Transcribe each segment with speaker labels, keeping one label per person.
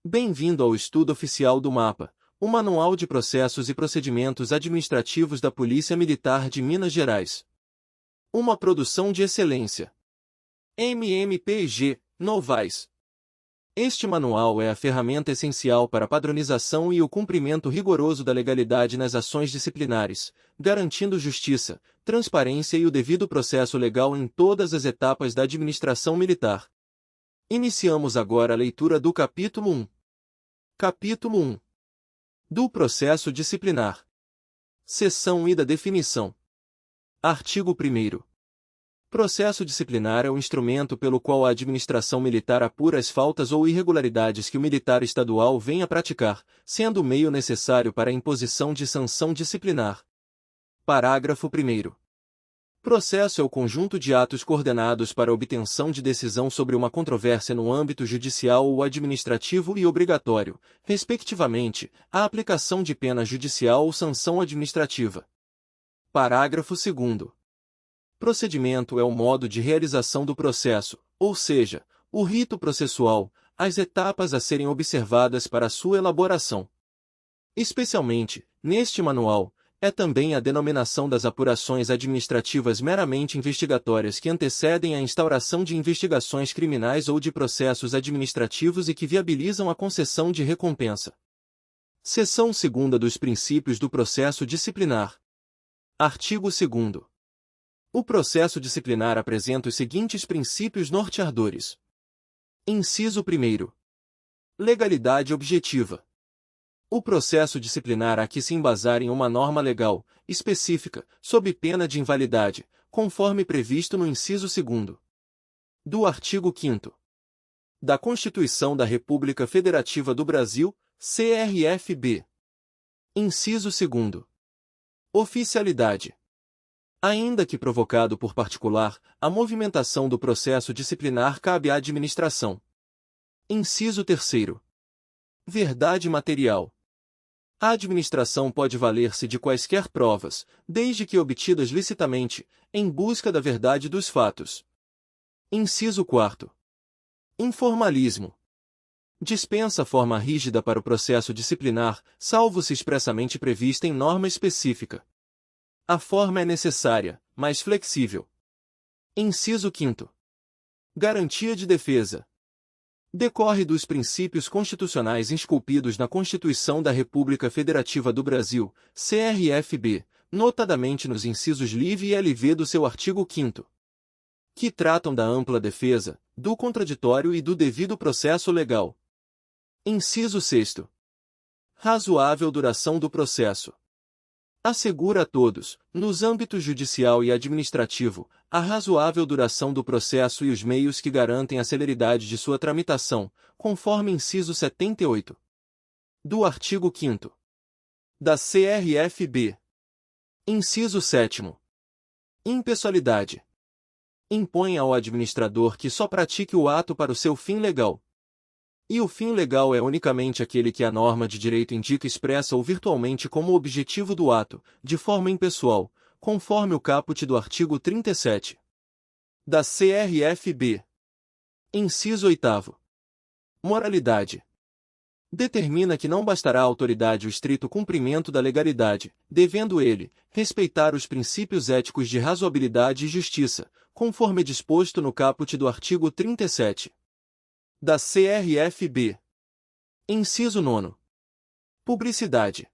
Speaker 1: Bem-vindo ao estudo oficial do MAPA, o Manual de Processos e Procedimentos Administrativos da Polícia Militar de Minas Gerais. Uma produção de excelência. MMPG, Novais. Este manual é a ferramenta essencial para a padronização e o cumprimento rigoroso da legalidade nas ações disciplinares, garantindo justiça, transparência e o devido processo legal em todas as etapas da administração militar. Iniciamos agora a leitura do capítulo 1. Capítulo 1. Do processo disciplinar. Seção I da definição. Artigo 1º. Processo disciplinar é o instrumento pelo qual a administração militar apura as faltas ou irregularidades que o militar estadual venha a praticar, sendo o meio necessário para a imposição de sanção disciplinar. Parágrafo 1º. Processo é o conjunto de atos coordenados para a obtenção de decisão sobre uma controvérsia no âmbito judicial ou administrativo e obrigatório, respectivamente, a aplicação de pena judicial ou sanção administrativa. Parágrafo 2º. Procedimento é o modo de realização do processo, ou seja, o rito processual, as etapas a serem observadas para a sua elaboração. Especialmente, neste manual, é também a denominação das apurações administrativas meramente investigatórias que antecedem a instauração de investigações criminais ou de processos administrativos e que viabilizam a concessão de recompensa. Seção 2ª dos princípios do processo disciplinar. Artigo 2º. O processo disciplinar apresenta os seguintes princípios norteadores. Inciso 1º. Legalidade objetiva. O processo disciplinar há que se embasar em uma norma legal, específica, sob pena de invalidade, conforme previsto no inciso 2º do artigo 5º da Constituição da República Federativa do Brasil, CRFB. Inciso 2º. Oficialidade. Ainda que provocado por particular, a movimentação do processo disciplinar cabe à administração. Inciso 3º. Verdade material. A administração pode valer-se de quaisquer provas, desde que obtidas licitamente, em busca da verdade dos fatos. Inciso 4º. Informalismo. Dispensa forma rígida para o processo disciplinar, salvo se expressamente prevista em norma específica. A forma é necessária, mas flexível. Inciso 5º. Garantia de defesa. Decorre dos princípios constitucionais esculpidos na Constituição da República Federativa do Brasil, CRFB, notadamente nos incisos LIV e LV do seu artigo 5º, que tratam da ampla defesa, do contraditório e do devido processo legal. Inciso 6º. Razoável duração do processo. Assegura a todos, nos âmbitos judicial e administrativo, a razoável duração do processo e os meios que garantem a celeridade de sua tramitação, conforme inciso 78 do artigo 5º da CRFB. Inciso 7º. Impessoalidade. Impõe ao administrador que só pratique o ato para o seu fim legal. E o fim legal é unicamente aquele que a norma de direito indica expressa ou virtualmente como objetivo do ato, de forma impessoal, conforme o caput do artigo 37 da CRFB. Inciso 8º. Moralidade. Determina que não bastará à autoridade o estrito cumprimento da legalidade, devendo ele respeitar os princípios éticos de razoabilidade e justiça, conforme disposto no caput do artigo 37 da CRFB. Inciso 9. Publicidade.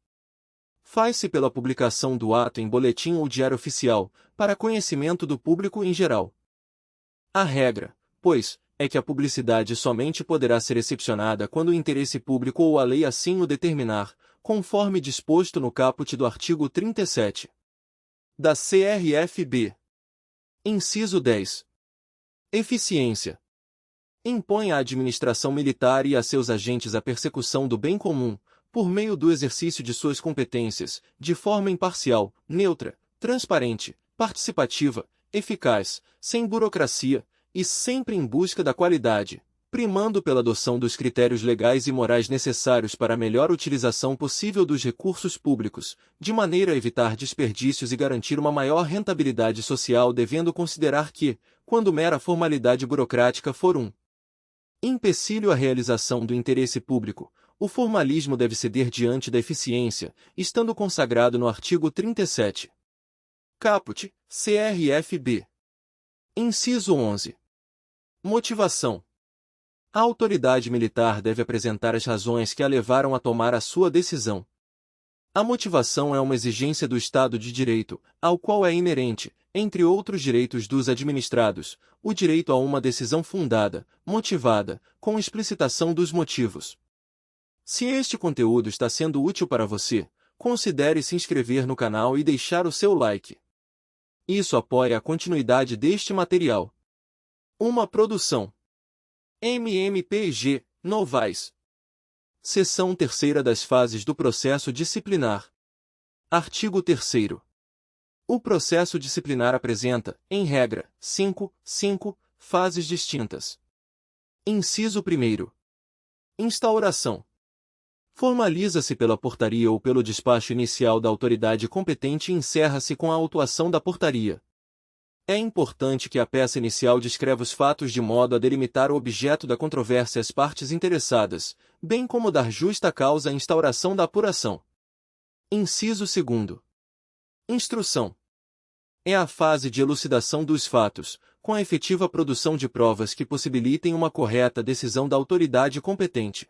Speaker 1: Faz-se pela publicação do ato em boletim ou diário oficial, para conhecimento do público em geral. A regra, pois, é que a publicidade somente poderá ser excepcionada quando o interesse público ou a lei assim o determinar, conforme disposto no caput do artigo 37 da CRFB. Inciso 10. Eficiência. Impõe à administração militar e a seus agentes a persecução do bem comum, por meio do exercício de suas competências, de forma imparcial, neutra, transparente, participativa, eficaz, sem burocracia, e sempre em busca da qualidade, primando pela adoção dos critérios legais e morais necessários para a melhor utilização possível dos recursos públicos, de maneira a evitar desperdícios e garantir uma maior rentabilidade social, devendo considerar que, quando mera formalidade burocrática for um Empecilho à realização do interesse público. O formalismo deve ceder diante da eficiência, estando consagrado no artigo 37. Caput, CRFB. Inciso 11. Motivação. A autoridade militar deve apresentar as razões que a levaram a tomar a sua decisão. A motivação é uma exigência do Estado de Direito, ao qual é inerente, entre outros direitos dos administrados, o direito a uma decisão fundada, motivada, com explicitação dos motivos. Se este conteúdo está sendo útil para você, considere se inscrever no canal e deixar o seu like. Isso apoia a continuidade deste material. Uma produção MMPG, Novais. Seção 3ª das fases do processo disciplinar. Artigo 3º. O processo disciplinar apresenta, em regra, 5 fases distintas. Inciso 1º. Instauração. Formaliza-se pela portaria ou pelo despacho inicial da autoridade competente e encerra-se com a autuação da portaria. É importante que a peça inicial descreva os fatos de modo a delimitar o objeto da controvérsia às partes interessadas, bem como dar justa causa à instauração da apuração. Inciso 2º. Instrução. É a fase de elucidação dos fatos, com a efetiva produção de provas que possibilitem uma correta decisão da autoridade competente.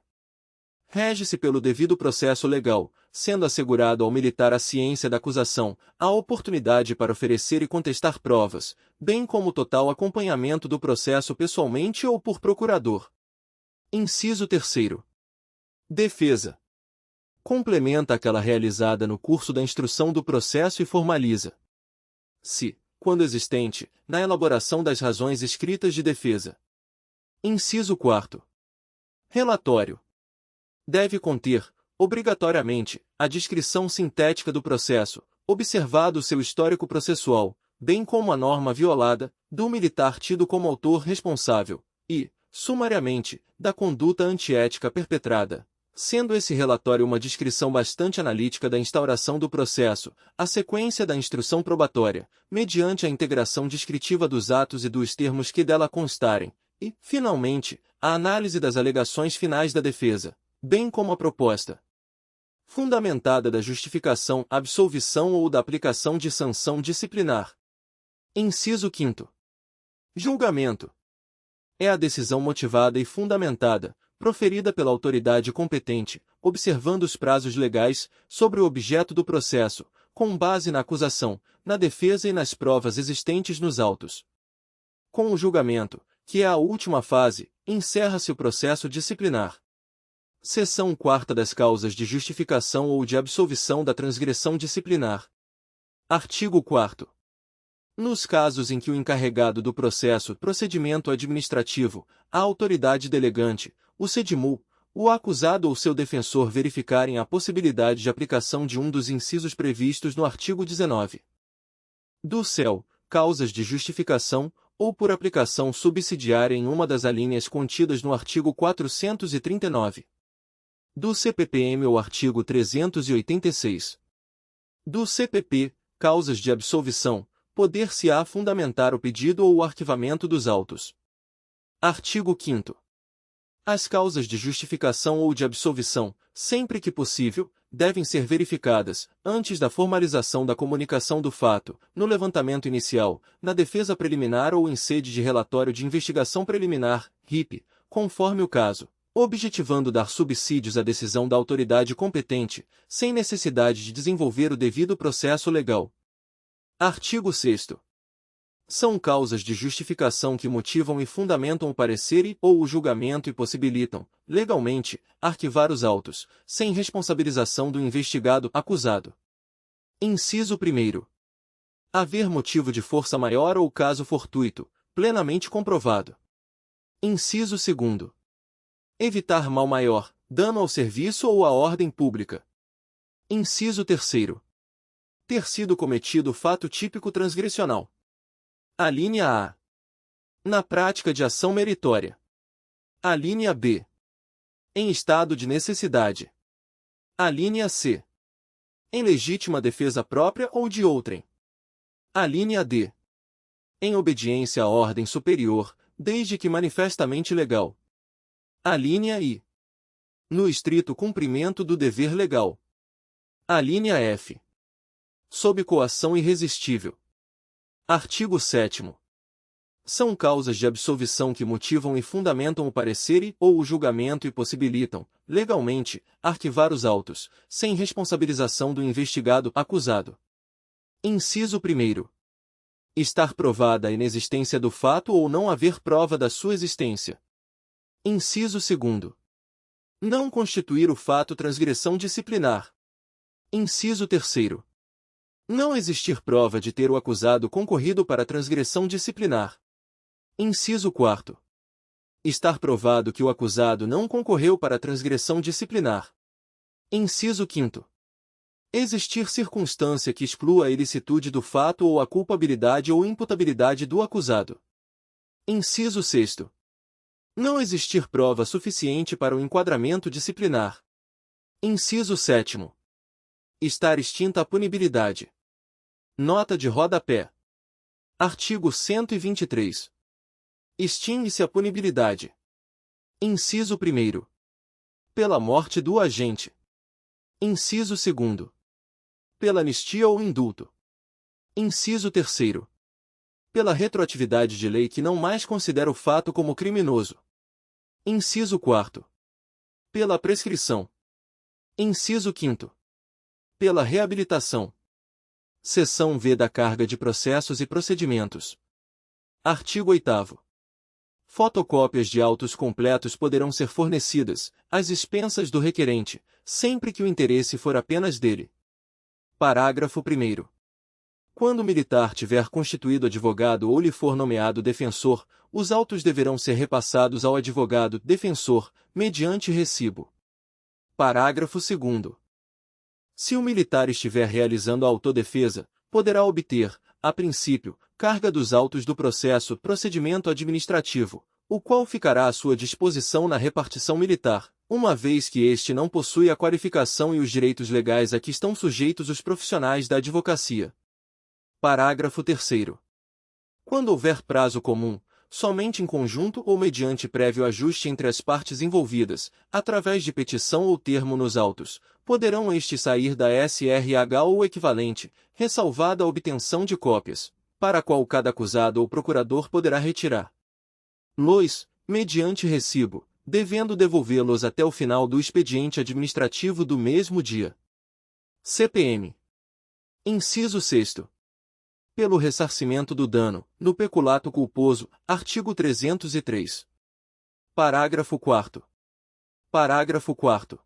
Speaker 1: Rege-se pelo devido processo legal, sendo assegurado ao militar a ciência da acusação, a oportunidade para oferecer e contestar provas, bem como o total acompanhamento do processo pessoalmente ou por procurador. Inciso 3º. Defesa. Complementa aquela realizada no curso da instrução do processo e formaliza, se, quando existente, na elaboração das razões escritas de defesa. Inciso 4º. Relatório. Deve conter, obrigatoriamente, a descrição sintética do processo, observado o seu histórico processual, bem como a norma violada, do militar tido como autor responsável, e, sumariamente, da conduta antiética perpetrada, sendo esse relatório uma descrição bastante analítica da instauração do processo, a sequência da instrução probatória, mediante a integração descritiva dos atos e dos termos que dela constarem, e, finalmente, a análise das alegações finais da defesa, bem como a proposta fundamentada da justificação, absolvição ou da aplicação de sanção disciplinar. Inciso 5º. Julgamento. É a decisão motivada e fundamentada, proferida pela autoridade competente, observando os prazos legais, sobre o objeto do processo, com base na acusação, na defesa e nas provas existentes nos autos. Com o julgamento, que é a última fase, encerra-se o processo disciplinar. Seção 4ª das causas de justificação ou de absolvição da transgressão disciplinar. Artigo 4º. Nos casos em que o encarregado do procedimento administrativo, a autoridade delegante, o CEDMU, o acusado ou seu defensor verificarem a possibilidade de aplicação de um dos incisos previstos no artigo 19 do CEL, causas de justificação, ou por aplicação subsidiária em uma das alíneas contidas no artigo 439 do CPPM ou artigo 386 do CPP, causas de absolvição, poder-se-á fundamentar o pedido ou o arquivamento dos autos. Artigo 5º. As causas de justificação ou de absolvição, sempre que possível, devem ser verificadas, antes da formalização da comunicação do fato, no levantamento inicial, na defesa preliminar ou em sede de relatório de investigação preliminar, RIP, conforme o caso, objetivando dar subsídios à decisão da autoridade competente, sem necessidade de desenvolver o devido processo legal. Artigo 6º. São causas de justificação que motivam e fundamentam o parecer ou o julgamento e possibilitam, legalmente, arquivar os autos, sem responsabilização do investigado acusado. Inciso 1º. Haver motivo de força maior ou caso fortuito, plenamente comprovado. Inciso 2º. Evitar mal maior, dano ao serviço ou à ordem pública. Inciso 3º. Ter sido cometido fato típico transgressional. Alínea A. Na prática de ação meritória. Alínea B. Em estado de necessidade. Alínea C. Em legítima defesa própria ou de outrem. Alínea D. Em obediência à ordem superior, desde que manifestamente legal. Alínea I. No estrito cumprimento do dever legal. Alínea F. Sob coação irresistível. Artigo 7º. São causas de absolvição que motivam e fundamentam o parecer ou o julgamento e possibilitam, legalmente, arquivar os autos, sem responsabilização do investigado acusado. Inciso 1º. Estar provada a inexistência do fato ou não haver prova da sua existência. Inciso 2º. Não constituir o fato transgressão disciplinar. Inciso 3º. Não existir prova de ter o acusado concorrido para a transgressão disciplinar. Inciso 4º. Estar provado que o acusado não concorreu para a transgressão disciplinar. Inciso 5º. Existir circunstância que exclua a ilicitude do fato ou a culpabilidade ou imputabilidade do acusado. Inciso 6º. Não existir prova suficiente para o enquadramento disciplinar. Inciso 7º. Estar extinta a punibilidade. Nota de rodapé. Artigo 123. Extingue-se a punibilidade. Inciso 1º. Pela morte do agente. Inciso 2º. Pela anistia ou indulto. Inciso 3º. Pela retroatividade de lei que não mais considera o fato como criminoso. Inciso 4º. Pela prescrição. Inciso 5º. Pela reabilitação. Seção V da Carga de Processos e Procedimentos. Artigo 8º. Fotocópias de autos completos poderão ser fornecidas, às expensas do requerente, sempre que o interesse for apenas dele. Parágrafo 1º. Quando o militar tiver constituído advogado ou lhe for nomeado defensor, os autos deverão ser repassados ao advogado defensor, mediante recibo. Parágrafo 2º. Se o militar estiver realizando a autodefesa, poderá obter, a princípio, carga dos autos do procedimento administrativo, o qual ficará à sua disposição na repartição militar, uma vez que este não possui a qualificação e os direitos legais a que estão sujeitos os profissionais da advocacia. Parágrafo 3º. Quando houver prazo comum, somente em conjunto ou mediante prévio ajuste entre as partes envolvidas, através de petição ou termo nos autos, poderão estes sair da SRH ou equivalente, ressalvada a obtenção de cópias, para a qual cada acusado ou procurador poderá retirar los, mediante recibo, devendo devolvê-los até o final do expediente administrativo do mesmo dia. CPM. Inciso 6º. Pelo ressarcimento do dano, no peculato culposo, artigo 303. Parágrafo 4º. Parágrafo 4º.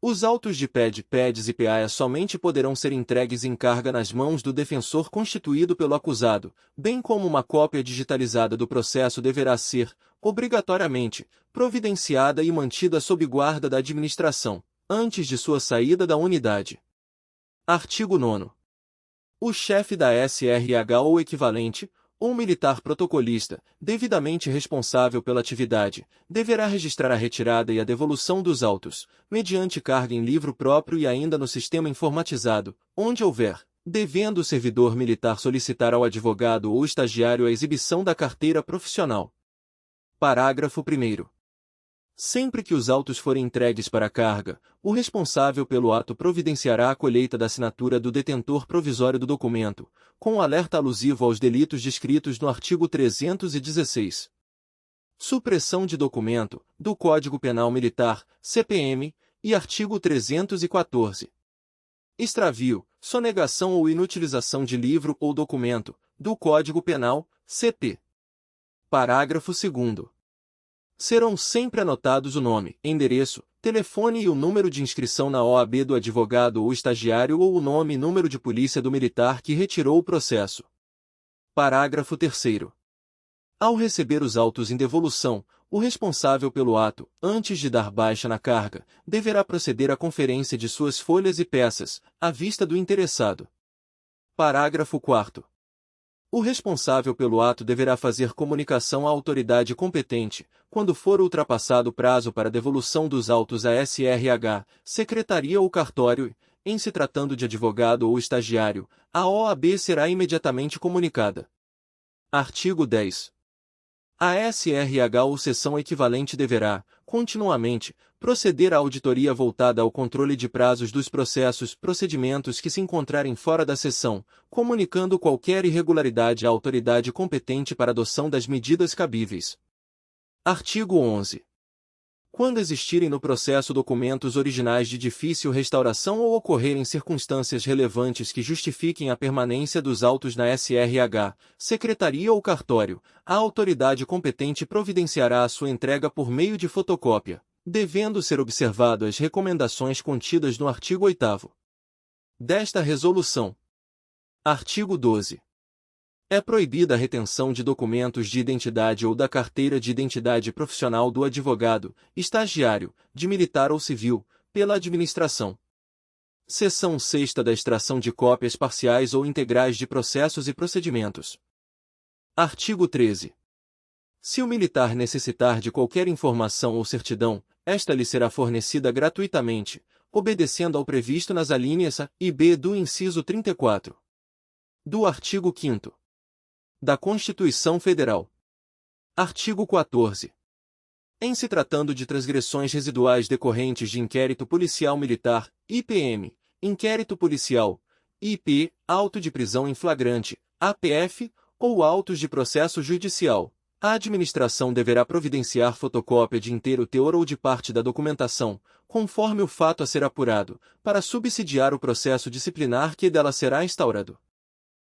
Speaker 1: Os autos de PED, PEDs e PAE somente poderão ser entregues em carga nas mãos do defensor constituído pelo acusado, bem como uma cópia digitalizada do processo deverá ser, obrigatoriamente, providenciada e mantida sob guarda da administração, antes de sua saída da unidade. Artigo 9º. O chefe da SRH ou equivalente, ou militar protocolista, devidamente responsável pela atividade, deverá registrar a retirada e a devolução dos autos, mediante carga em livro próprio e ainda no sistema informatizado, onde houver, devendo o servidor militar solicitar ao advogado ou estagiário a exibição da carteira profissional. Parágrafo 1º. Sempre que os autos forem entregues para a carga, o responsável pelo ato providenciará a colheita da assinatura do detentor provisório do documento, com o alerta alusivo aos delitos descritos no artigo 316. Supressão de documento, do Código Penal Militar, CPM, e artigo 314. Extravio, sonegação ou inutilização de livro ou documento, do Código Penal, CP. Parágrafo 2º. Serão sempre anotados o nome, endereço, telefone e o número de inscrição na OAB do advogado ou estagiário ou o nome e número de polícia do militar que retirou o processo. Parágrafo 3º. Ao receber os autos em devolução, o responsável pelo ato, antes de dar baixa na carga, deverá proceder à conferência de suas folhas e peças, à vista do interessado. Parágrafo 4º. O responsável pelo ato deverá fazer comunicação à autoridade competente, quando for ultrapassado o prazo para devolução dos autos à SRH, secretaria ou cartório e, em se tratando de advogado ou estagiário, a OAB será imediatamente comunicada. Artigo 10. A SRH ou seção equivalente deverá, continuamente, proceder à auditoria voltada ao controle de prazos dos procedimentos que se encontrarem fora da seção, comunicando qualquer irregularidade à autoridade competente para adoção das medidas cabíveis. Artigo 11. Quando existirem no processo documentos originais de difícil restauração ou ocorrerem circunstâncias relevantes que justifiquem a permanência dos autos na SRH, secretaria ou cartório, a autoridade competente providenciará a sua entrega por meio de fotocópia, devendo ser observado as recomendações contidas no artigo 8º desta resolução. Artigo 12. É proibida a retenção de documentos de identidade ou da carteira de identidade profissional do advogado, estagiário, de militar ou civil, pela administração. Seção 6ª da extração de cópias parciais ou integrais de processos e procedimentos. Artigo 13. Se o militar necessitar de qualquer informação ou certidão, esta lhe será fornecida gratuitamente, obedecendo ao previsto nas alíneas A e B do inciso 34 do artigo 5º da Constituição Federal. Artigo 14. Em se tratando de transgressões residuais decorrentes de inquérito policial militar, IPM, inquérito policial, IP, auto de prisão em flagrante, APF, ou autos de processo judicial, a administração deverá providenciar fotocópia de inteiro teor ou de parte da documentação, conforme o fato a ser apurado, para subsidiar o processo disciplinar que dela será instaurado.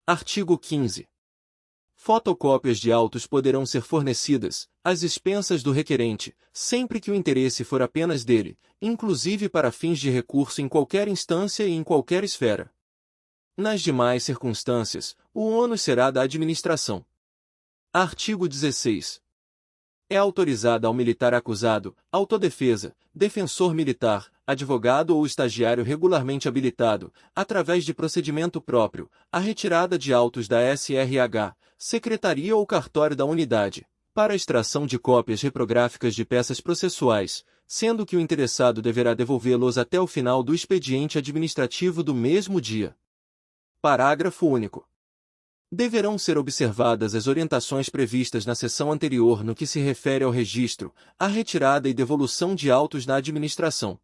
Speaker 1: Artigo 15. Fotocópias de autos poderão ser fornecidas, às expensas do requerente, sempre que o interesse for apenas dele, inclusive para fins de recurso em qualquer instância e em qualquer esfera. Nas demais circunstâncias, o ônus será da administração. Artigo 16. É autorizada ao militar acusado, autodefesa, defensor militar, advogado ou estagiário regularmente habilitado, através de procedimento próprio, a retirada de autos da SRH, secretaria ou cartório da unidade, para a extração de cópias reprográficas de peças processuais, sendo que o interessado deverá devolvê-los até o final do expediente administrativo do mesmo dia. Parágrafo único. Deverão ser observadas as orientações previstas na seção anterior no que se refere ao registro, à retirada e devolução de autos na administração.